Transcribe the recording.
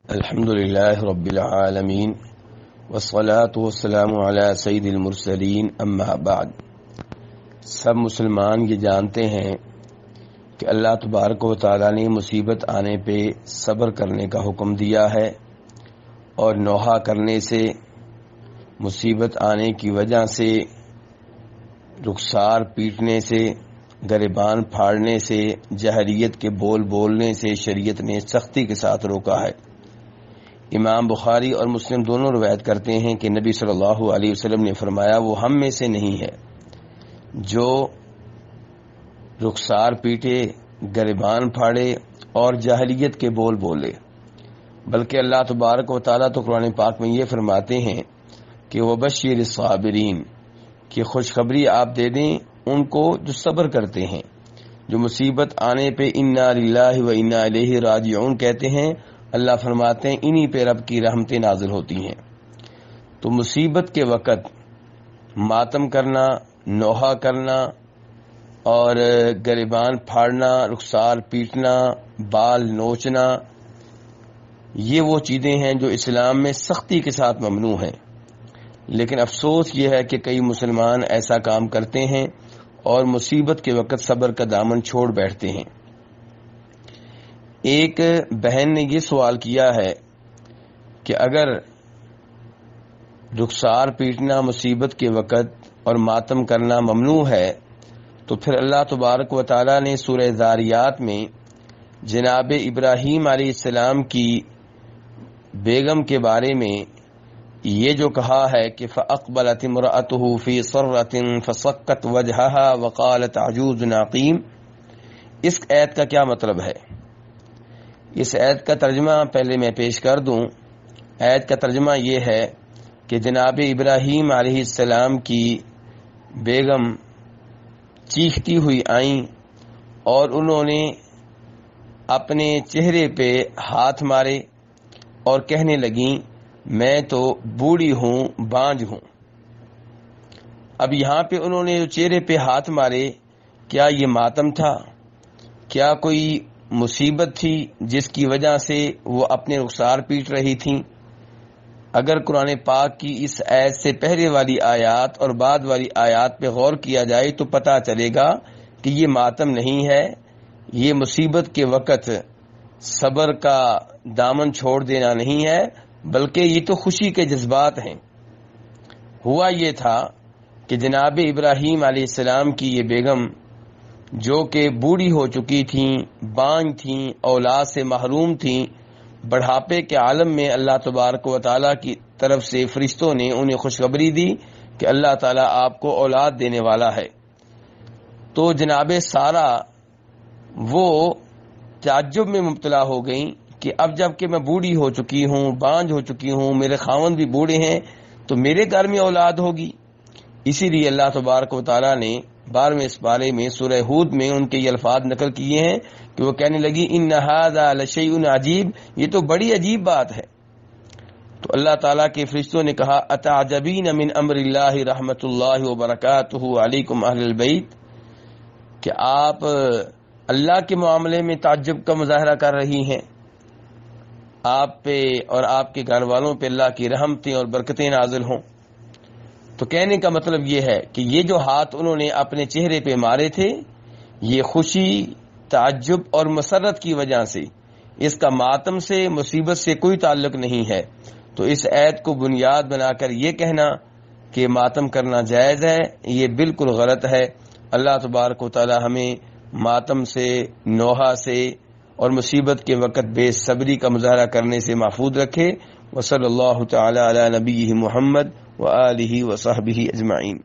الحمد للہ رب العالمین والصلاة والسلام علی سید المرسلین اما بعد۔ سب مسلمان یہ جانتے ہیں کہ اللہ تبارک و تعالی نے مصیبت آنے پہ صبر کرنے کا حکم دیا ہے، اور نوحہ کرنے سے، مصیبت آنے کی وجہ سے، رخسار پیٹنے سے، گریبان پھاڑنے سے، جہریت کے بول بولنے سے شریعت نے سختی کے ساتھ روکا ہے۔ امام بخاری اور مسلم دونوں روایت کرتے ہیں کہ نبی صلی اللہ علیہ وسلم نے فرمایا، وہ ہم میں سے نہیں ہے جو رخسار پیٹے، گریبان پھاڑے اور جاہلیت کے بول بولے، بلکہ اللہ تبارک و تعالیٰ تو قرآن پاک میں یہ فرماتے ہیں کہ وبشر الصابرین، کہ خوشخبری آپ دے دیں ان کو جو صبر کرتے ہیں، جو مصیبت آنے پہ انا للہ و انا الیہ راجعون کہتے ہیں۔ اللہ فرماتے ہیں انہی پہ رب کی رحمتیں نازل ہوتی ہیں۔ تو مصیبت کے وقت ماتم کرنا، نوحہ کرنا اور گریبان پھاڑنا، رخسار پیٹنا، بال نوچنا، یہ وہ چیزیں ہیں جو اسلام میں سختی کے ساتھ ممنوع ہیں۔ لیکن افسوس یہ ہے کہ کئی مسلمان ایسا کام کرتے ہیں اور مصیبت کے وقت صبر کا دامن چھوڑ بیٹھتے ہیں۔ ایک بہن نے یہ سوال کیا ہے کہ اگر رخسار پیٹنا مصیبت کے وقت اور ماتم کرنا ممنوع ہے تو پھر اللہ تبارک و تعالی نے سورہ ذاریات میں جناب ابراہیم علیہ السلام کی بیگم کے بارے میں یہ جو کہا ہے کہ فَأَقْبَلَتِ امْرَأَتُهُ فِي صَرَّةٍ فَصَكَّتْ وَجْهَهَا وَقَالَتْ عَجُوزٌ عَقِيمٌ، اس آیت کا کیا مطلب ہے؟ اس آیت کا ترجمہ پہلے میں پیش کر دوں۔ آیت کا ترجمہ یہ ہے کہ جناب ابراہیم علیہ السلام کی بیگم چیختی ہوئی آئیں اور انہوں نے اپنے چہرے پہ ہاتھ مارے اور کہنے لگیں میں تو بوڑھی ہوں، بانجھ ہوں۔ اب یہاں پہ انہوں نے جو چہرے پہ ہاتھ مارے، کیا یہ ماتم تھا؟ کیا کوئی مصیبت تھی جس کی وجہ سے وہ اپنے رخسار پیٹ رہی تھیں؟ اگر قرآن پاک کی اس آیت سے پہلے والی آیات اور بعد والی آیات پہ غور کیا جائے تو پتہ چلے گا کہ یہ ماتم نہیں ہے، یہ مصیبت کے وقت صبر کا دامن چھوڑ دینا نہیں ہے، بلکہ یہ تو خوشی کے جذبات ہیں۔ ہوا یہ تھا کہ جناب ابراہیم علیہ السلام کی یہ بیگم جو کہ بوڑھی ہو چکی تھیں، بانجھ تھیں، اولاد سے محروم تھیں، بڑھاپے کے عالم میں اللہ تبارک و تعالیٰ کی طرف سے فرشتوں نے انہیں خوشخبری دی کہ اللہ تعالیٰ آپ کو اولاد دینے والا ہے۔ تو جناب سارہ وہ تعجب میں مبتلا ہو گئیں کہ اب جب کہ میں بوڑھی ہو چکی ہوں، بانجھ ہو چکی ہوں، میرے خاوند بھی بوڑھے ہیں، تو میرے گھر میں اولاد ہوگی۔ اسی لیے اللہ تبارک و تعالیٰ نے 12ویں سپارے میں سورہ ہود میں ان کے یہ الفاظ نقل کیے ہیں کہ وہ کہنے لگی ان ھذا لشیء عجیب، یہ تو بڑی عجیب بات ہے۔ تو اللہ تعالیٰ کے فرشتوں نے کہا اتعجبین من امر اللہ رحمت اللہ وبرکاتہ علیکم اہل البیت، کہ آپ اللہ کے معاملے میں تعجب کا مظاہرہ کر رہی ہیں، آپ پہ اور آپ کے گھر والوں پہ اللہ کی رحمتیں اور برکتیں نازل ہوں۔ تو کہنے کا مطلب یہ ہے کہ یہ جو ہاتھ انہوں نے اپنے چہرے پہ مارے تھے، یہ خوشی، تعجب اور مسرت کی وجہ سے، اس کا ماتم سے، مصیبت سے کوئی تعلق نہیں ہے۔ تو اس آیت کو بنیاد بنا کر یہ کہنا کہ ماتم کرنا جائز ہے، یہ بالکل غلط ہے۔ اللہ تبارک و تعالی ہمیں ماتم سے، نوحہ سے اور مصیبت کے وقت بے صبری کا مظاہرہ کرنے سے محفوظ رکھے۔ وصلی اللہ تعالی علی نبیہ محمد وآلہ وصحبہ اجمعین۔